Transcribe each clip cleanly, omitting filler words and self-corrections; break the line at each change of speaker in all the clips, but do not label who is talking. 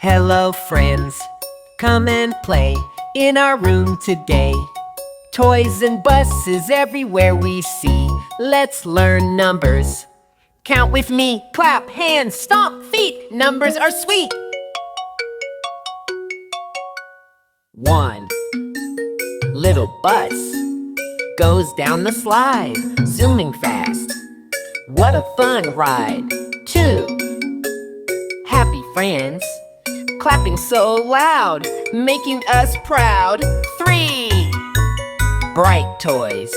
Hello friends, come and play in our room today. Toys and buses everywhere we see. Let's learn numbers. Count with me, clap hands, stomp feet. Numbers are sweet. 1. Little bus goes down the slide, zooming fast. What a fun ride. 2. Happy friends, clapping so loud, making us proud. 3. Bright toys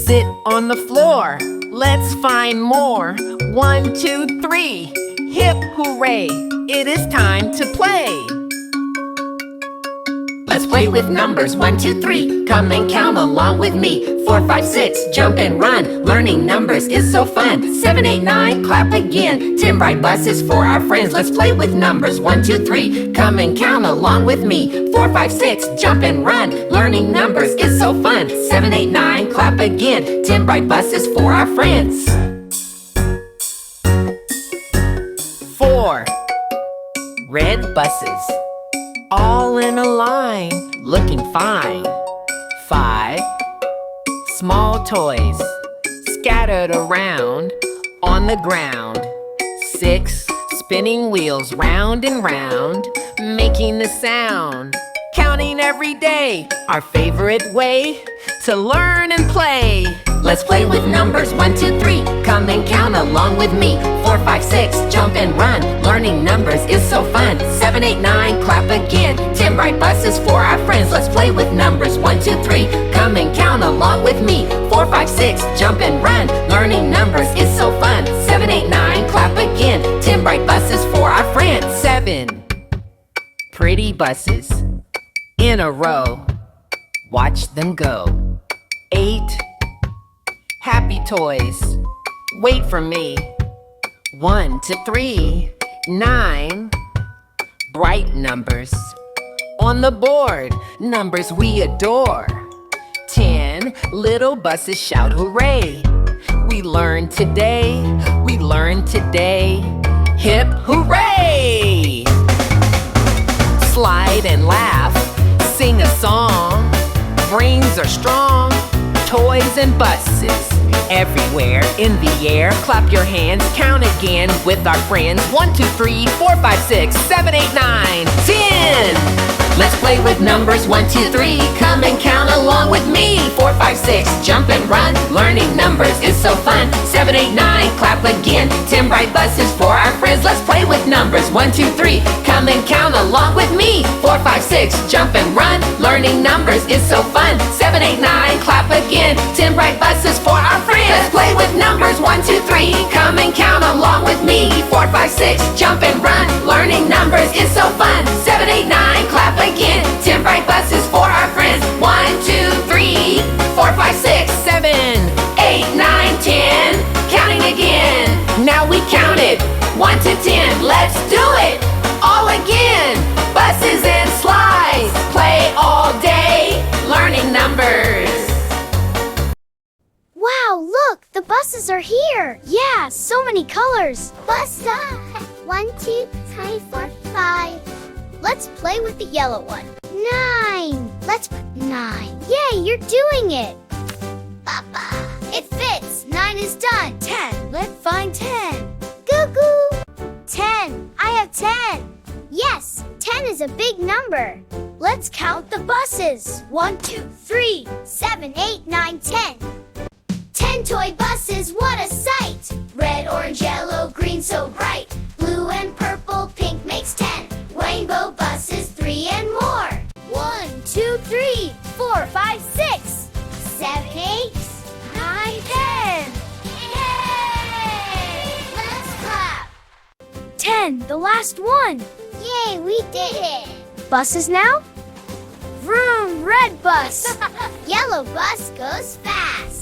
sit on the floor. Let's find more. 1, 2, 3. Hip hooray! It is time to play. Let's play with numbers. 1, 2, 3. Come and count along with me. 4, 5, 6. Jump and run. Learning numbers is so fun. 7, 8, 9. Clap again. 10 bright buses for our friends. Let's play with numbers. 1, 2, 3. Come and count along with me. 4, 5, 6. Jump and run. Learning numbers is so fun. 7, 8, 9. Clap again. 10 bright buses for our friends. 4. Red buses, all in a line, looking fine. 5. Small toys scattered around on the ground. 6. Spinning wheels round and round, making the sound. Counting every day, our favorite way to learn and play. Let's play with numbers. 1, 2, 3. Come and count along with me. 4, 5, 6. Jump and run. Learning numbers is so fun. 7, 8, 9. Clap again. 10 bright buses for our friends. Let's play with numbers. 1, 2, 3. Come and count along with me. 4, 5, 6. Jump and run. Learning numbers is so fun. 7, 8, 9. Clap again. 10 bright buses for our friends. 7. Pretty buses in a row. Watch them go. 8. Happy toys, wait for me. 1 to 3. 9. Bright numbers on the board, numbers we adore. 10. Little buses shout hooray. We learn today, we learn today. Hip hooray! Slide and laugh, sing a song. Brains are strong. Toys and buses everywhere in the air. Clap your hands, count again with our friends. 1, 2, 3, 4, 5, 6, 7, 8, 9, 10. Let's play with numbers. 1, 2, 3. Come and count along with me. 4, 5, 6. Jump and run. Learning numbers is so fun. 7, 8, 9. Clap again. 10 bright buses for our friends. Let's play with numbers. 1, 2, 3. Come and count along with me. 4, 5, 6. Jump and run. Learning numbers is so fun. 7, 8, 9. Clap again. 10 bright buses for our friends. Let's play with numbers. 1, 2, 3. Come and count along with me. 4, 5, 6. Jump and run. Learning numbers is so fun. 7, 8, 9. Clap again. 10 bright buses for our friends. 1, 2, 3, 4, 5, 6, 7, 8, 9, 10. Counting again. Now we counted 1 to 10. Let's do it all again. Buses and slides, play all day, learning numbers.
Wow, look, the buses are here. Yeah, so many colors. Bus 1, 2, 3, 4, 5. Let's play with the yellow one. 9. Let's put 9. Yay, you're doing it. Papa, it fits. 9 is done. 10. Let's find 10. Goo-goo. 10. I have 10. Yes, 10 is a big number. Let's count the buses. 1, 2, 3, 7, 8, 9, 10. 10 toy buses, what a sight! Red, orange, yellow, green, so bright. Blue and purple, pink makes 10. Rainbow buses, 3 and more. 1, 2, 3, 4, 5, 6, 7, 8, 9, 10. Yay! Let's clap. 10, the last one. Yay, we did it. Buses now? Vroom, red bus. Yellow bus goes fast.